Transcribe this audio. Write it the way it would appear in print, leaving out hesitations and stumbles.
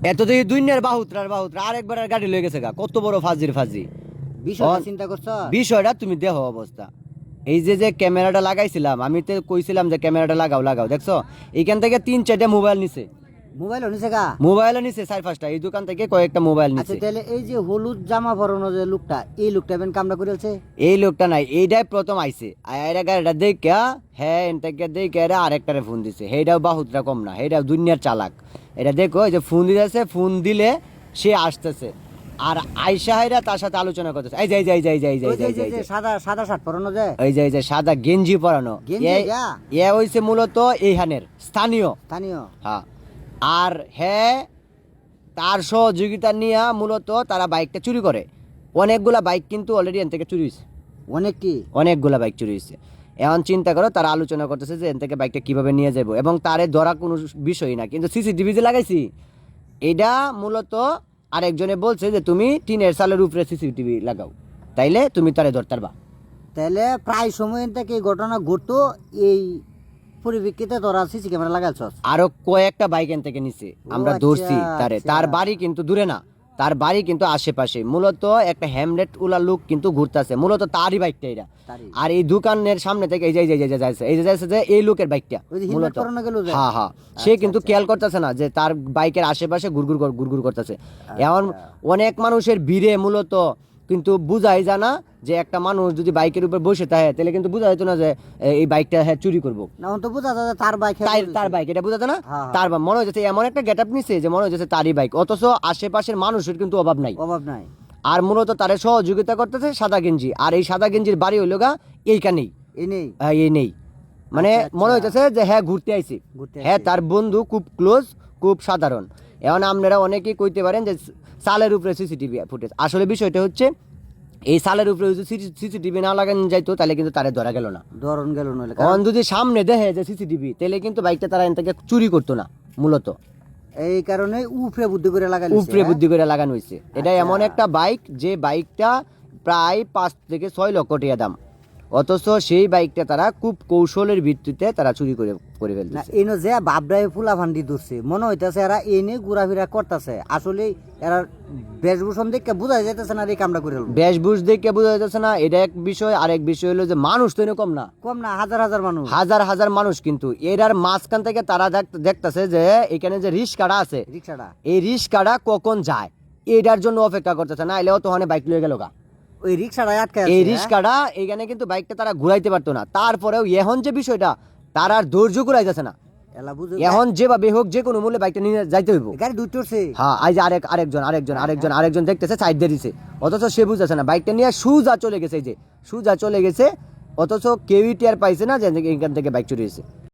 এত দেখি দুনিয়ার বাহুত্রার বাহুত্রা আরেকবার আর গাড়ি লয়ে গেছে গা, কত বড় ফাজির ফাজি। বিষয়টা চিন্তা করছো? বিষয়টা তুমি দেখো অবস্থা। এই যে যে ক্যামেরাটা লাগাইছিলাম, আমি তো কইছিলাম যে ক্যামেরাটা লাগাও লাগাও, দেখছো এইখান থেকে 3-4টা মোবাইল নিছে। মোবাইল নিছে গা? মোবাইলও নিছে 4-5টা, এই দোকান থেকে কয়েকটা মোবাইল আচ্ছা নিছে। তাহলে এই যে হলুদ জামা পরানো যে লোকটা, এই লোকটা বেন কামড়া করেছে? এই লোকটা নাই, এইটাই প্রথম আইছে, আইরা গাড়িটা দেখা হ্যাঁ এনটাকে দেখে এরা আরেকটারে ফোন দিছে। সেইটাও বাহুতরা কম না, সেইটাও দুনিয়ার চালাক। এটা দেখো এই যে ফোন দিতেছে, ফোন দিলে সে আসতেছে আর আয়শা হাইরা তার সাথে আলোচনা করতেছে। এই যে এই যে এই যে এই যে এই যে ওই এই যে যে এই যে সাদা সাদা শার্ট পরানো যে, এই যে এই যে সাদা গেঞ্জি পরানো, গেঞ্জি গা? এ হইছে মূলত এইখানের স্থানীয়। স্থানীয়? হ্যাঁ। আর হ্যাঁ তার সহযোগিতা নিয়ে মূলত তারা বাইকটা চুরি করে। অনেকগুলা বাইক কিন্তু অলরেডি এন থেকে চুরি হয়েছে, অনেকটি? অনেকগুলা বাইক চুরি হয়েছে। এখন চিন্তা করো, তারা আলোচনা করতেছে যে এন থেকে বাইকটা কিভাবে নিয়ে যাবো, এবং তারে ধরা কোনো বিষয় না। কিন্তু সিসিটিভি যে লাগাইছি এটা মূলত আরেকজনে বলছে যে তুমি টিনের সালের উপরে সিসিটিভি লাগাও, তাইলে তুমি তারে ধরতে পারবা। তাহলে প্রায় সময় থেকে এই ঘটনা ঘটতো, এই পরিপ্রেক্ষিতে তোরা সিসি ক্যামেরা লাগাইছ? আরো কয়েকটা বাইক এন থেকে নিছে, আমরা আচ্ছা, ধরছি তারে। আচ্ছা। তার বাড়ি কিন্তু দূরে না, তার বাড়ি কিন্তু আশেপাশে। মূলত একটা হ্যামলেট উলা লোক কিন্তু ঘুরতেছে, মূলত তারই বাইকটা এটা। তারই? আর এই দোকানের সামনে থেকে এই যে এই যে এই যে যাইছে, এই যে যাইছে যে এই লোকের বাইকটা ওই যে হেলমেট মূলত। পরানো গেল যে? হ্যাঁ হ্যাঁ, সে আচ্ছা, কিন্তু আচ্ছা। খেয়াল করতেছে না যে তার বাইকের আশেপাশে গুড়গুড় করতেছে। এখন অনেক মানুষের ভিড়ে মূলত কিন্তু বুঝাই জানা যে একটা মানুষ যদি বাইকের উপর বসে থাকে তাহলে কিন্তু বোঝা যেত না যে এই বাইকটা হ্যাঁ চুরি করবো। না অন্ত বুঝা যায় তার বাইক? তার বাইক এটা বোঝাতে না। হ্যাঁ, হ্যাঁ। তার মনে হচ্ছে এমন একটা গেট আপ নিছে যে মনে হচ্ছে তারই বাইক, অথচ আশেপাশের মানুষের কিন্তু অভাব নাই। অভাব নাই। আর মূলত তারে সহযোগিতা করতেছে সাদা গেঞ্জি, আর এই সাদা গেঞ্জির বাড়ি হইল গা এইখানেই, এই নেই? এই নেই। মানে আচ্ছা, আচ্ছা। মনে হইতেছে যে হ্যাঁ ঘুরতে আইছি। ঘুরতে হ্যাঁ আইছে। তার বন্ধু খুব ক্লোজ, খুব সাধারণ। এখন আপনারা অনেকেই কইতে পারেন যে সালের উপরে সিসিটিভি ফুটেজ, আসলে বিষয়টা হচ্ছে এই সালের উপরে যদি সিসিটিভি না লাগানো যাইতো তাহলে কিন্তু তারে ধরা গেল না। ধরন গেল নইলে? এখন যদি সামনে দেখে যে সিসিটিভি তাহলে কিন্তু বাইকটা তারা এখান থেকে চুরি করতো না মূলত। এই কারণে উপরে বুদ্ধি করে লাগাইছে। উপরে বুদ্ধি করে লাগানো হয়েছে। এটা আচ্ছা। এমন একটা বাইক যে বাইকটা প্রায় 5 থেকে 6 লক্ষ টাকা দাম, অথচ সেই বাইকটা তারা খুব কৌশলের ভিত্তিতে তারা চুরি করে করে না ফেলতেছে। এনো যে বাবরাই ফুলা ফান্ডি ধরছে, মনে হইতাছে এরা এনে ঘোরাফেরা করতেছে, আসলে এরা বেশভূষণ দেখে বোঝা যাইতেছে না এই কামটা করে ফেলবো। বেশভূষ দেখে বোঝা যাচ্ছে না, এটা এক বিষয়। আরেক বিষয় হলো যে মানুষ তো এরকম না, কম না, হাজার হাজার মানুষ। হাজার হাজার মানুষ। কিন্তু এরার মাঝখান থেকে তারা দেখতেছে যে এখানে যে রিস্কাটা আছে, রিক্সাটা? এই রিস্কাটা কখন যায় এটার জন্য অপেক্ষা করতেছে, না এলেও তো বাইক লয়ে গেল গা। ওই রিক্সাটা আটকে এই আছে? রিস্কাটা এখানে কিন্তু বাইকটা তারা ঘুরাইতে পারতো না। তারপরেও এখন যে বিষয়টা তার আর ধৈর্য ঘুরাই যাচ্ছে না, এলা বুঝো এখন যেভাবে হোক যে কোনো মূল্যে বাইকটা নিয়ে যাইতে হইব। গাড়ি দুটোছে। হ্যাঁ এই যে আরেকজন দেখতেছে সাইড দিয়ে দিছে, অথচ সে বুঝতেছে না, বাইকটা নিয়ে সুজা চলে গেছে, এই যে সুজা চলে গেছে, অথচ কেউই টের পাইছে না যে এখান থেকে বাইক চুরি হয়েছে।